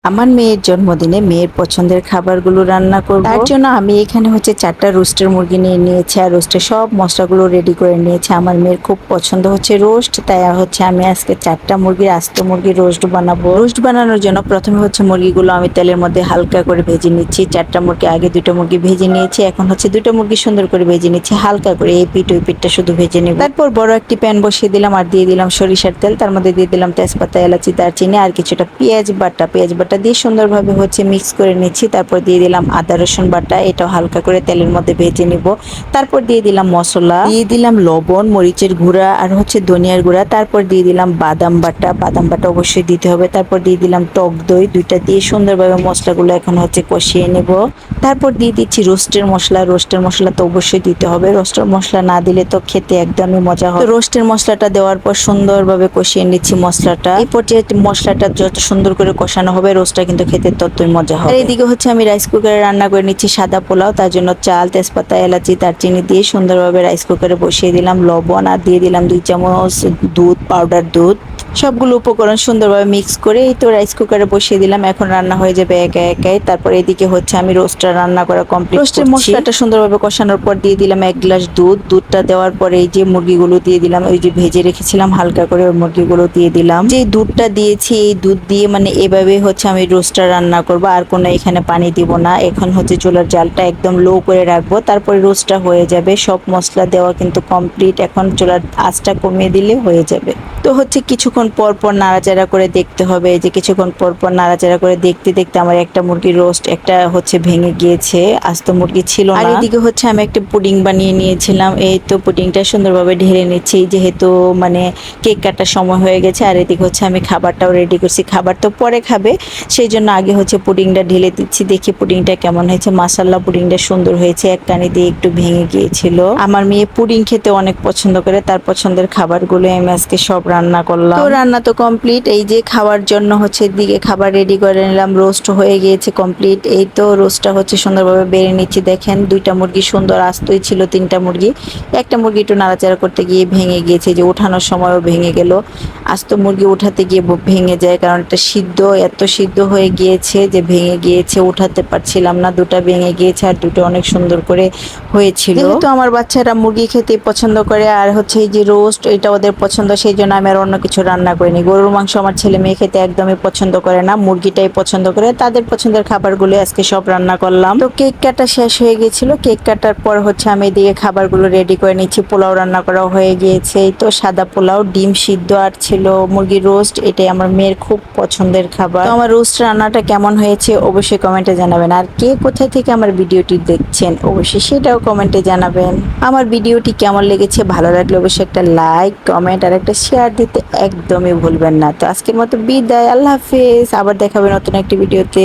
আমার মেয়ের জন্মদিনে মেয়ের পছন্দের খাবারগুলো রান্না করব। তার জন্য আমি এখানে হচ্ছে 4টা রোস্টের মুরগি নিয়ে নিয়েছি আর রোস্টের সব মশলাগুলো রেডি করে নিয়েছি। আমার মেয়ের খুব পছন্দ হচ্ছে রোস্ট, তাই হচ্ছে আমি আজকে 4টা মুরগির আস্ত মুরগির রোস্ট বানাবো। রোস্ট বানানোর জন্য প্রথমে হচ্ছে মুরগিগুলো আমি তেলের মধ্যে হালকা করে ভেজে নিচ্ছি। 4টা মুরগি আগে 2টা মুরগি ভেজে নিয়েছি, এখন হচ্ছে 2টা মুরগি সুন্দর করে ভেজে নিচ্ছি হালকা করে, এই পিঠ ওই পিঠটা শুধু ভেজে নেব। তারপর বড় একটি প্যান বসিয়ে দিলাম আর দিয়ে দিলাম সরিষার তেল, তার মধ্যে দিয়ে দিলাম তেজপাতা, এলাচি, দারচিনি আর কিছুটা পেঁয়াজ বাটা দিয়ে সুন্দরভাবে হচ্ছে মিক্স করে নিচ্ছি। তারপর দিয়ে দিলাম আদা রসুন বাটা, এটাও হালকা করে তেলের মধ্যে ভেজে নিব। তারপর দিয়ে দিলাম মশলা, দিয়ে দিলাম লবণ, মরিচের গুঁড়া আর হচ্ছে ধনিয়ার গুঁড়া। তারপর দিয়ে দিলাম বাদাম বাটা অবশ্যই দিতে হবে। তারপর দিয়ে দিলাম টক দই, 2টা দিয়ে সুন্দরভাবে মশলাগুলো এখন হচ্ছে কষিয়ে নেব। তারপর দিয়ে দিচ্ছি রোস্টের মশলা তো অবশ্যই দিতে হবে, রোস্টের মশলা না দিলে তো খেতে একদমই মজা হবে। রোস্টের মশলাটা দেওয়ার পর সুন্দরভাবে কষিয়ে নিচ্ছি মশলাটা। এই পর্যায়ে মশলাটা যত সুন্দর করে কষানো হবে রোস্টটা কিন্তু খেতে ততই মজা হবে। আর এইদিকে হচ্ছে আমি রাইস কুকারে রান্না করে নিচ্ছি সাদা পোলাও, তার জন্য চাল, তেজপাতা, এলাচি, দারচিনি দিয়ে সুন্দরভাবে রাইস কুকারে বসিয়ে দিলাম লবণ আর দিয়ে দিলাম 2 চামচ দুধ, পাউডার দুধ। সবগুলো উপকরণ সুন্দরভাবে মিক্স করে এই তো রাইস কুকারে বসিয়ে দিলাম, এখন রান্না হয়ে যাবে একা একাই। তারপর এদিকে হচ্ছে আমি রোস্টটা রান্না করা কমপ্লিট করছি। রোস্টের মশলাটা সুন্দরভাবে কষানোর পর দিয়ে দিলাম 1 গ্লাস দুধটা দেওয়ার পরে এই যে মুরগিগুলো দিয়ে দিলাম, ওই যে ভেজে রেখেছিলাম হালকা করে ওই মুরগিগুলো দিয়ে দিলাম। যে দুধটা দিয়েছি এই দুধ দিয়ে মানে এভাবে হচ্ছে আমি রোস্টটা রান্না করব, আর কোনো এখানে পানি দিব না। এখন হচ্ছে চুলার জালটা একদম লো করে রাখবো, তারপরে রোস্টটা হয়ে যাবে। সব মশলা দেওয়া কিন্তু কমপ্লিট, এখন চুলার আঁচটা কমিয়ে দিলে হয়ে যাবে। তো হচ্ছে কিছুক্ষণ পর পর নাড়াচাড়া করে দেখতে হবে, যে কিছুক্ষণ পর পর নাড়াচাড়া করে দেখতে দেখতে আমার একটা মুরগির রোস্ট একটা হচ্ছে ভেঙে গিয়েছে, আস্ত মুরগি ছিল না। আর এদিকে হচ্ছে আমি একটা পুডিং বানিয়ে নিয়েছিলাম, এই তো পুডিংটা সুন্দরভাবে ঢেলে নিচ্ছি যেহেতু মানে কেক কাটার সময় হয়ে গেছে। আর এদিকে হচ্ছে আমি খাবারটাও রেডি করছি, খাবার তো পরে খাবে সেই জন্য আগে হচ্ছে পুডিংটা ঢেলে দিচ্ছি। দেখি পুডিংটা কেমন হয়েছে, মাশাআল্লাহ পুডিংটা সুন্দর হয়েছে, এক কানি দিয়ে একটু ভেঙে গিয়েছিল। আমার মেয়ে পুডিং খেতে অনেক পছন্দ করে, তার পছন্দের খাবারগুলো আমি আজকে সব রান্না করলাম। তো রান্না তো কমপ্লিট, এই যে খাওয়ার জন্য হচ্ছে দিকে খাবার রেডি করে নিলাম, রোস্ট হয়ে গিয়েছে কমপ্লিট। এই তো রোস্টটা হচ্ছে সুন্দরভাবে বেড়ে নিচ্ছি। দেখেন 2টা মুরগি সুন্দর আস্তই ছিল, 3টা মুরগি, একটা মুরগি একটু নাড়াচাড়া করতে গিয়ে ভেঙে গিয়েছে, যে ওঠানোর সময়ও ভেঙে গেল। আস্ত মুরগি উঠাতে গিয়ে ভেঙে যায় কারণ এটা এত সিদ্ধ হয়ে গিয়েছে যে ভেঙে গিয়েছে, উঠাতে পারছিলাম না। 2টা ভেঙে গিয়েছে আর 2টা অনেক সুন্দর করে হয়েছিল। যেহেতু আমার বাচ্চারা মুরগি খেতে পছন্দ করে আর হচ্ছে এই যে রোস্ট এটা ওদের পছন্দ, সেই জন্য আমি আর অন্য কিছু রান্না করিনি। গরুর মাংস আমার ছেলে মেয়ে খেতে একদমই পছন্দ করে না, মুরগিটাই পছন্দ করে। তাদের পছন্দের খাবারগুলো আজকে সব রান্না করলাম। তো কেক কাটা শেষ হয়ে গিয়েছিল, কেক কাটার পর হচ্ছে আমি এদিকে খাবারগুলো রেডি করে নিচ্ছি। পোলাও রান্না করা হয়ে গিয়েছে, এই তো সাদা পোলাও, ডিম সিদ্ধ আর ছিল মুরগির রোস্ট, এটাই আমার মেয়ের খুব পছন্দের খাবার। তো আমার রোস্ট রান্নাটা কেমন হয়েছে অবশ্যই কমেন্টে জানাবেন, আর কে কোথায় থেকে আমার ভিডিওটি দেখছেন অবশ্যই সেটাও কমেন্টে জানাবেন। আমার ভিডিওটি কেমন লেগেছে, ভালো লাগলে অবশ্যই একটা লাইক, কমেন্ট আর একটা শেয়ার দিতে একদমই ভুলবেন না। তো আজকের মতো বিদায়, আল্লাহ হাফেজ, আবার দেখাবে নতুন একটি ভিডিওতে।